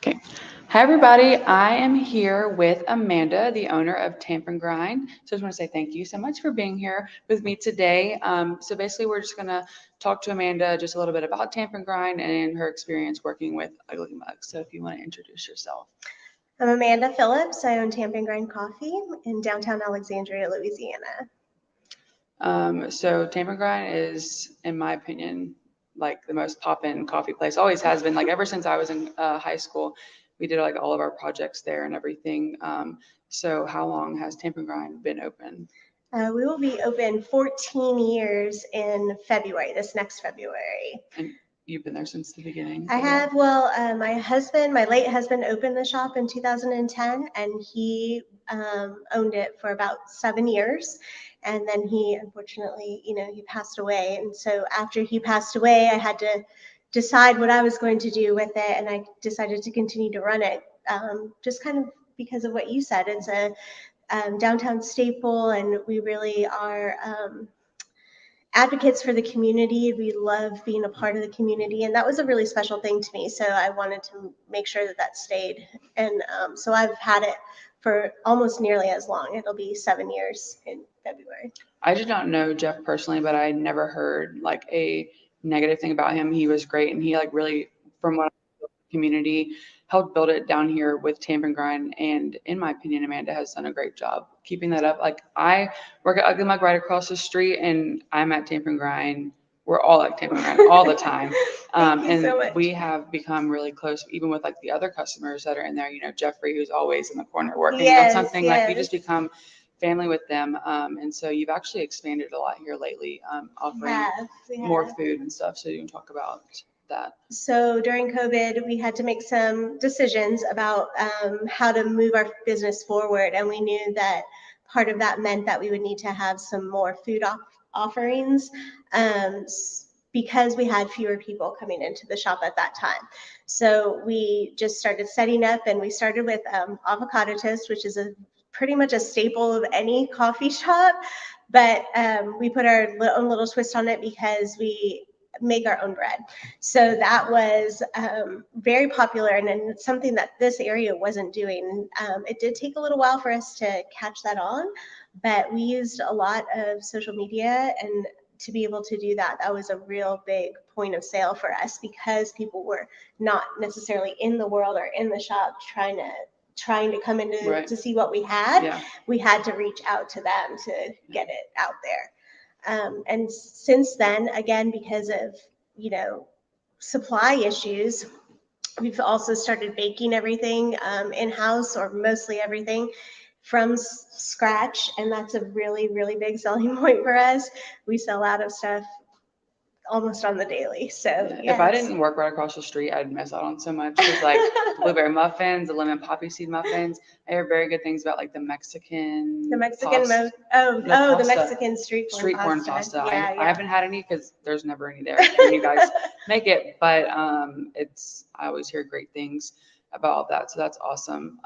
Okay. Hi, everybody. I am here with Amanda, the owner of Tamp and Grind. So I just want to say thank you so much for being here with me today. So basically, we're just going to talk to Amanda just a little bit about Tamp and Grind and her experience working with Ugly Mugs. So if you want to introduce yourself. I'm Amanda Phillips. I own Tamp and Grind Coffee in downtown Alexandria, Louisiana. So Tamp and Grind is, in my opinion, like the most pop-in coffee place. Always has been. Like ever since I was in high school, we did like all of our projects there and everything. So how long has Tamp and Grind been open? We will be open 14 years in February, this next February. And you've been there since the beginning? I have, my late husband opened the shop in 2010, and he owned it for about 7 years. And then he, unfortunately, he passed away. And so after he passed away, I had to decide what I was going to do with it. And I decided to continue to run it, just kind of because of what you said. It's a downtown staple, and we really are advocates for the community. We love being a part of the community, and that was a really special thing to me. So I wanted to make sure that that stayed, and so I've had it for almost nearly as long. It'll be 7 years in February. I did not know Jeff personally, but I never heard like a negative thing about him. He was great, and he like really, from what I know, the community helped build it down here with Tamp and Grind. And in my opinion, Amanda has done a great job keeping that up. Like I work at Ugly Mug right across the street, and I'm at Tamp and Grind. We're all at Tamp and Grind all the time. Thank you And so much. we have become really close, even with like the other customers that are in there. You know, Jeffrey, who's always in the corner working on Yes, something. Like we just yes. become family with them. And so you've actually expanded a lot here lately, offering more have. food and stuff. So you can talk about that. So during COVID, we had to make some decisions about how to move our business forward, and we knew that part of that meant that we would need to have some more food offerings, because we had fewer people coming into the shop at that time. So we just started setting up, and we started with avocado toast, which is a pretty much a staple of any coffee shop. But we put our own little twist on it because we make our own bread. So that was very popular, and it's something that this area wasn't doing. It did take a little while for us to catch that on, but we used a lot of social media, and to be able to do that, that was a real big point of sale for us, because people were not necessarily in the world or in the shop trying to come in Right. to see what we had. Yeah. We had to reach out to them to get it out there. And since then, again, because of, supply issues, we've also started baking everything in-house, or mostly everything from scratch. And that's a really, really big selling point for us. We sell out of stuff almost on the daily. So If I didn't work right across the street, I'd miss out on so much. Because like blueberry muffins, the lemon poppy seed muffins, I hear very good things about like the Mexican pasta. The Mexican street Corn pasta. pasta. Yeah, I yeah. haven't had any because there's never any there when you guys make it. But I always hear great things about that. So that's awesome.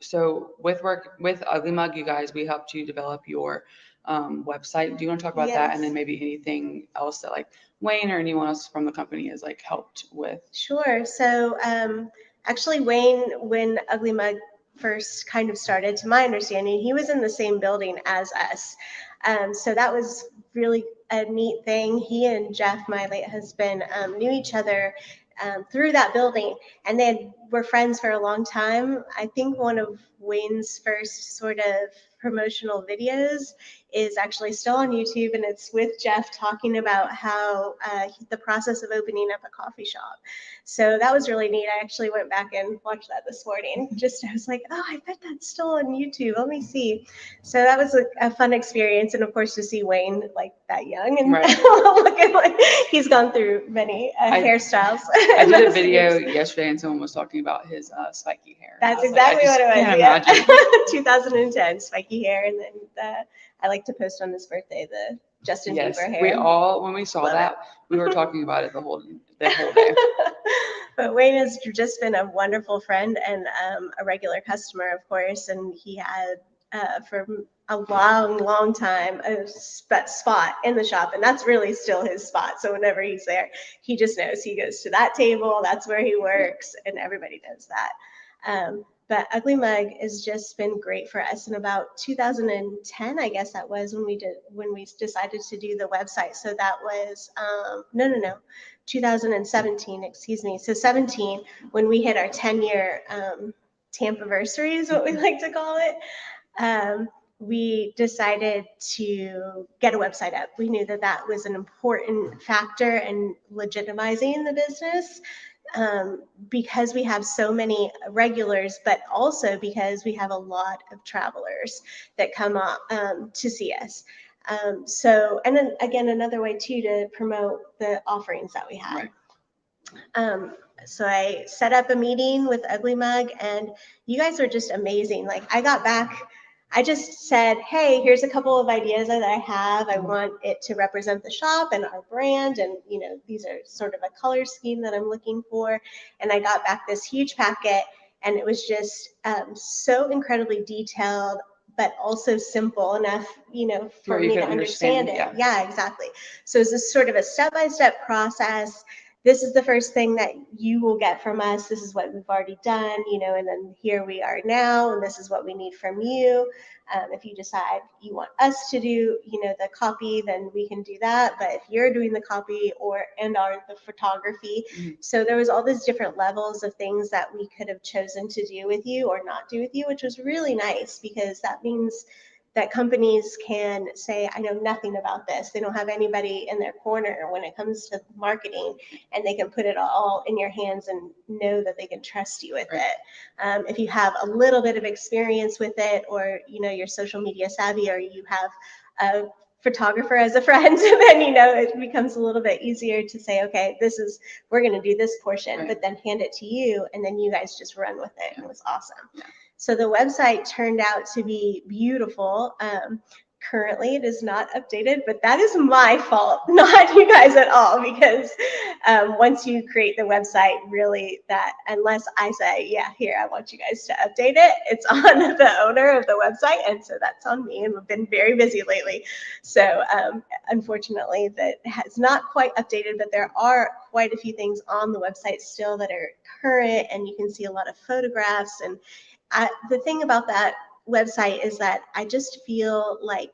So with Ugly Mug, you guys, we helped you develop your website. Do you want to talk about that, and then Yes. maybe anything else that like Wayne or anyone else from the company has like helped with? Sure. So actually, Wayne, when Ugly Mug first kind of started, to my understanding, he was in the same building as us. So that was really a neat thing. He and Jeff, my late husband, knew each other through that building, and they were friends for a long time. I think one of Wayne's first sort of promotional videos is actually still on YouTube, and it's with Jeff talking about how the process of opening up a coffee shop. So that was really neat. I actually went back and watched that this morning. I was like, oh, I bet that's still on YouTube. Let me see. So that was a fun experience, and of course to see Wayne like that young and Right. looking like he's gone through many hairstyles. I did a video yesterday, and someone was talking about his spiky hair. That's I was like, exactly I just what it can't was. Yeah. imagine. 2010, spiky hair, and then I like to post on his birthday the Justin Yes, Bieber hair. we all when we saw Love that, we were talking about it the whole day. But Wayne has just been a wonderful friend and a regular customer, of course, and he had for a long time a spot in the shop, and that's really still his spot. So whenever he's there, he just knows he goes to that table, that's where he works, and everybody knows that. But Ugly Mug has just been great for us. In about 2010, I guess that was when we decided to do the website. So that was no, 2017, excuse me. So 17, when we hit our 10-year Tamp anniversary is what we like to call it. We decided to get a website up. We knew that that was an important factor in legitimizing the business, because we have so many regulars, but also because we have a lot of travelers that come up to see us. And then again, another way too to promote the offerings that we have. Right. So I set up a meeting with Ugly Mug, and you guys were just amazing. Like, I got back, I just said, hey, here's a couple of ideas that I have. I want it to represent the shop and our brand, and these are sort of a color scheme that I'm looking for. And I got back this huge packet, and it was just so incredibly detailed, but also simple enough, for me to understand it. Yeah, exactly. So it's this sort of a step-by-step process. This is the first thing that you will get from us. This is what we've already done, and then here we are now, and this is what we need from you. If you decide you want us to do, the copy, then we can do that. But if you're doing the copy and the photography, so there was all these different levels of things that we could have chosen to do with you or not do with you, which was really nice, because that means that companies can say, I know nothing about this. They don't have anybody in their corner when it comes to marketing, and they can put it all in your hands and know that they can trust you with it. If you have a little bit of experience with it, or you're social media savvy, or you have a photographer as a friend, then it becomes a little bit easier to say, okay, we're going to do this portion, but then hand it to you, and then you guys just run with it. And it was awesome. So the website turned out to be beautiful. Currently, it is not updated, but that is my fault, not you guys at all, because once you create the website, really, that unless I say, yeah, here, I want you guys to update it, it's on the owner of the website, and so that's on me, and we've been very busy lately. So unfortunately, that has not quite updated, but there are quite a few things on the website still that are current, and you can see a lot of photographs. And the thing about that website is that I just feel like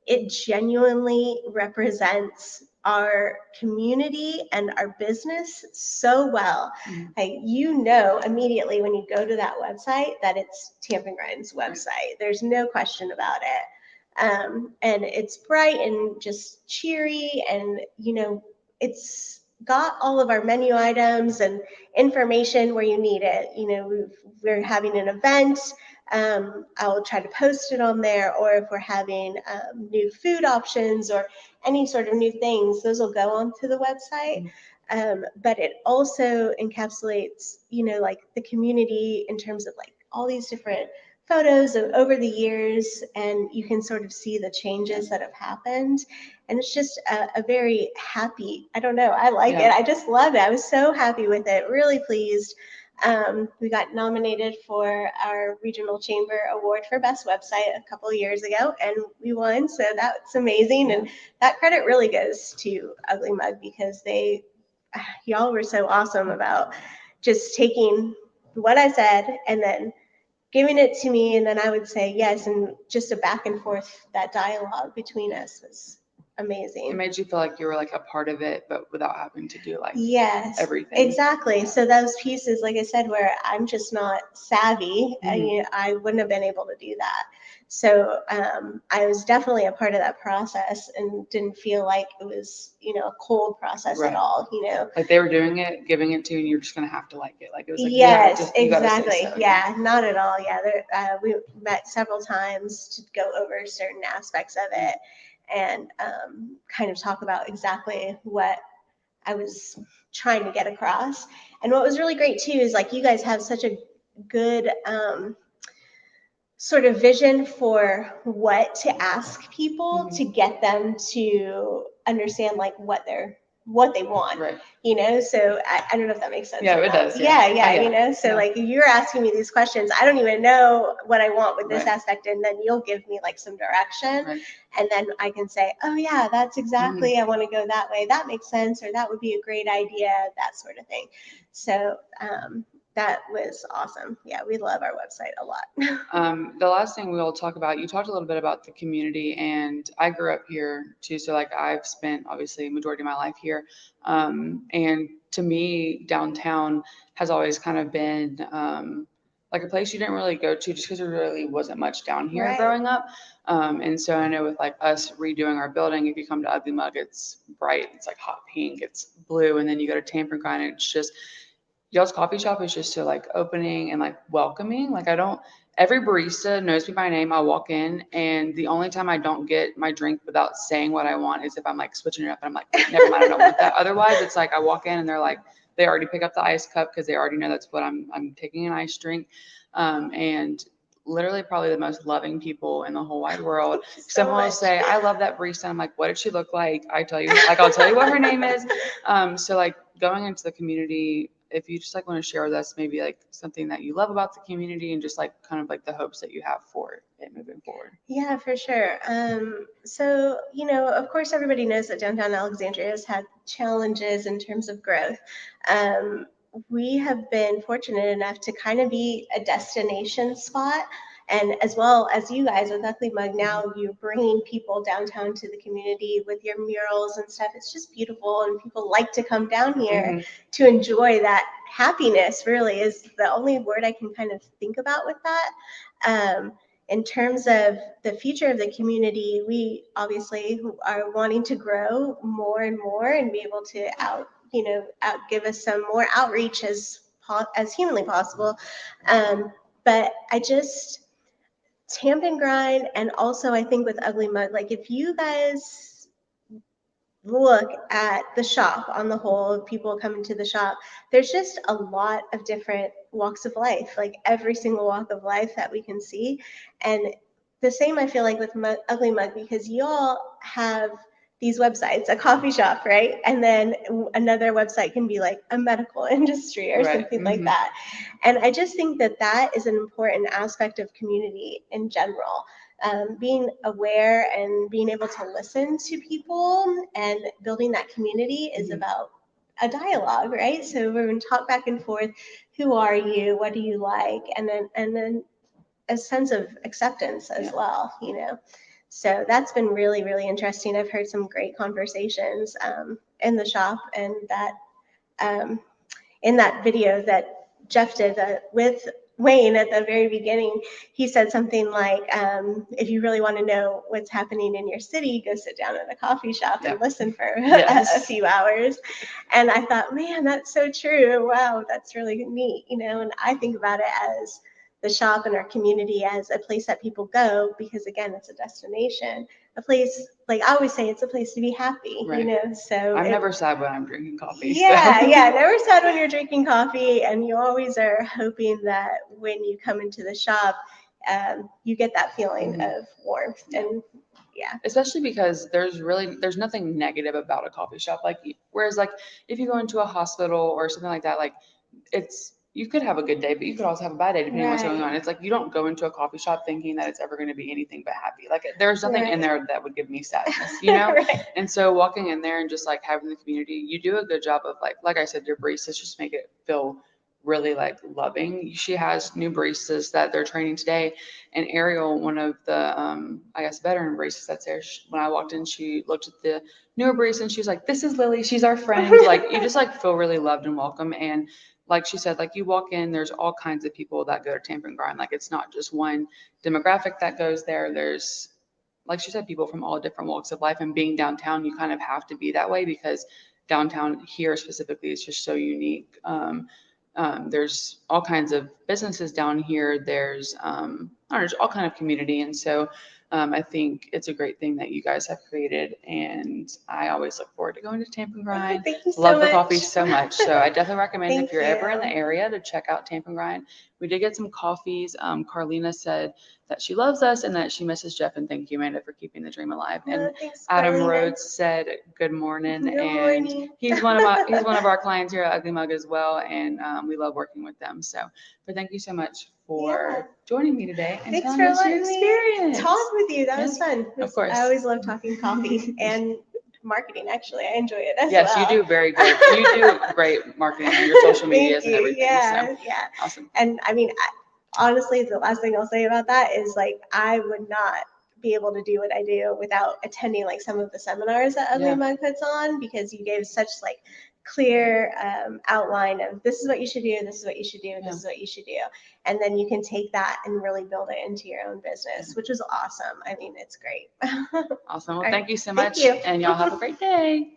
it genuinely represents our community and our business so well. Like, immediately when you go to that website that it's Tamp and Grind's website. There's no question about it. And it's bright and just cheery, and it's got all of our menu items and information where you need it. We're having an event, I'll try to post it on there, or if we're having new food options or any sort of new things, those will go onto the website. But it also encapsulates, like the community in terms of like all these different photos of over the years, and you can sort of see the changes that have happened. And it's just a very happy, I don't know, I like it. I just love it. I was so happy with it, really pleased. We got nominated for our Regional Chamber Award for Best Website a couple of years ago, and we won, so that's amazing. And that credit really goes to Ugly Mug, because y'all were so awesome about just taking what I said and then giving it to me, and then I would say yes, and just a back and forth, that dialogue between us was amazing. It made you feel like you were like a part of it, but without having to do like everything. Exactly. So those pieces, like I said, where I'm just not savvy, I wouldn't have been able to do that. So I was definitely a part of that process, and didn't feel like it was, a cold process at all. Like they were doing it, giving it to you, and you're just gonna have to like it. Like it was like, yes, exactly. So, not at all. We met several times to go over certain aspects of it, and kind of talk about exactly what I was trying to get across. And what was really great too is like you guys have such a good sort of vision for what to ask people to get them to understand like what they're what they want, Right. you know? So I don't know if that makes sense. Yeah, or it not. does. Yeah, Yeah. you know? So Yeah. like you're asking me these questions, I don't even know what I want with this Right. aspect. And then you'll give me like some direction. Right. And then I can say, oh yeah, that's exactly, I want to go that way. That makes sense. Or that would be a great idea, that sort of thing. So that was awesome. Yeah, we love our website a lot. The last thing we'll talk about, you talked a little bit about the community, and I grew up here too. So like I've spent obviously a majority of my life here. And to me, downtown has always kind of been like a place you didn't really go to just because there really wasn't much down here Right. growing up. And so I know with like us redoing our building, if you come to Ugly Mug, it's bright, it's like hot pink, it's blue, and then you go to Tamp and Grind, and it's just y'all's coffee shop is just so like opening and like welcoming. Like I don't, every barista knows me by name. I walk in, and the only time I don't get my drink without saying what I want is if I'm like switching it up and I'm like, never mind, I don't want that. Otherwise, it's like I walk in and they're like, they already pick up the ice cup because they already know that's what I'm taking an iced drink. And literally probably the most loving people in the whole wide world. Someone will say, I love that barista. I'm like, what did she look like? I tell you, like, I'll tell you what her name is. So like going into the community, if you just like want to share with us maybe like something that you love about the community and just like kind of like the hopes that you have for it moving forward. Yeah, for sure. So, you know, of course, everybody knows that downtown Alexandria has had challenges in terms of growth. We have been fortunate enough to kind of be a destination spot. And as well as you guys with Ugly Mug, now you're bringing people downtown to the community with your murals and stuff. It's just beautiful, and people like to come down here to enjoy that happiness, really, is the only word I can kind of think about with that. In terms of the future of the community, we obviously are wanting to grow more and more and be able to give us some more outreach as humanly possible. But Tamp and Grind, and also I think with Ugly Mug, like if you guys look at the shop on the whole, people coming to the shop, there's just a lot of different walks of life, like every single walk of life that we can see. And the same I feel like with Ugly Mug, because y'all have these websites, a coffee shop, right? And then another website can be like a medical industry or something like that. And I just think that that is an important aspect of community in general. Being aware and being able to listen to people and building that community is about a dialogue, right? So we're going to talk back and forth. Who are you? What do you like? And then a sense of acceptance as well, you know. So that's been really, really interesting. I've heard some great conversations in the shop, and that in that video that Jeff did with Wayne at the very beginning, he said something like, if you really want to know what's happening in your city, go sit down at a coffee shop and listen for a few hours. And I thought, man, that's so true. Wow, that's really neat, you know. And I think about it as the shop and our community as a place that people go because, again, it's a destination, a place, like I always say, it's a place to be happy, you know. So I'm never sad when I'm drinking coffee. Yeah, never sad when you're drinking coffee, and you always are hoping that when you come into the shop, you get that feeling of warmth and especially because there's nothing negative about a coffee shop. Like whereas like if you go into a hospital or something like that, like it's you could have a good day, but you could also have a bad day depending on what's going on. It's like you don't go into a coffee shop thinking that it's ever going to be anything but happy. Like there's nothing in there that would give me sadness, you know? And so walking in there and just like having the community, you do a good job of like I said, your baristas just make it feel really like loving. She has new baristas that they're training today, and Ariel, one of the I guess veteran baristas that's there, when I walked in, she looked at the newer barista and she was like, "This is Lily. She's our friend." Like you just like feel really loved and welcome. And like she said, like you walk in, there's all kinds of people that go to Tamp and Grind. Like it's not just one demographic that goes there. There's, like she said, people from all different walks of life. And being downtown, you kind of have to be that way because downtown here specifically is just so unique. There's all kinds of businesses down here. There's there's all kind of community, and so I think it's a great thing that you guys have created, and I always look forward to going to Tamp and Grind. Thank you so Love the much. coffee so much. So I definitely recommend if you're Thank ever in the you. area to check out Tamp and Grind. We did get some coffees. Carlina said that she loves us and that she misses Jeff. And thank you, Amanda, for keeping the dream alive. And Thanks, Adam Carlina. Rhodes said, good morning. Good and morning. he's one of our clients here at Ugly Mug as well. And we love working with them. So, but thank you so much for joining me today and Thanks telling for us your letting me experience. talk with you. That was fun. Of course. I always love talking coffee and marketing. Actually, I enjoy it as well. Yes, you do very good. You do great marketing on your social medias and everything. Yeah, so. Yeah. Awesome. And I mean, honestly, the last thing I'll say about that is like I would not be able to do what I do without attending like some of the seminars that Ugly Mug puts on, because you gave such like clear outline of this is what you should do, this is what you should do, this is what you should do. And then you can take that and really build it into your own business, which is awesome. I mean, it's great. Awesome. Well, thank you so much. And y'all have a great day.